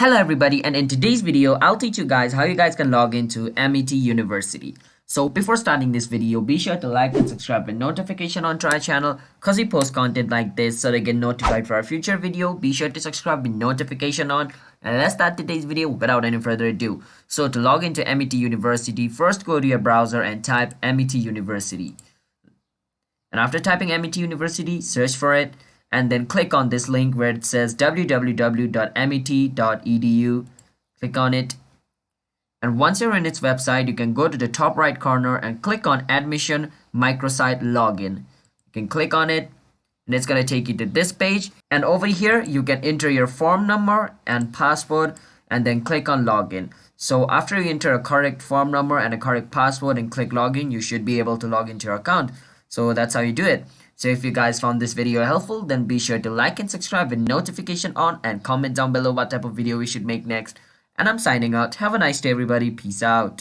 Hello everybody, and in today's video I'll teach you guys how you guys can log into Amity University. So before starting this video, be sure to like and subscribe with notification on to our channel because we post content like this so they get notified for our future video. Be sure to subscribe with notification on, and let's start today's video without any further ado. So to log into Amity University, first go to your browser and type Amity University. And after typing Amity University, search for it and then click on this link where it says www.amity.edu. Click on it. And once you're in its website, you can go to the top right corner and click on Admission Microsite Login. You can click on it and it's going to take you to this page. And over here, you can enter your form number and password and then click on Login. So after you enter a correct form number and a correct password and click Login, you should be able to log into your account. So that's how you do it. So if you guys found this video helpful, then be sure to like and subscribe with notification on and comment down below what type of video we should make next. And I'm signing out. Have a nice day everybody. Peace out.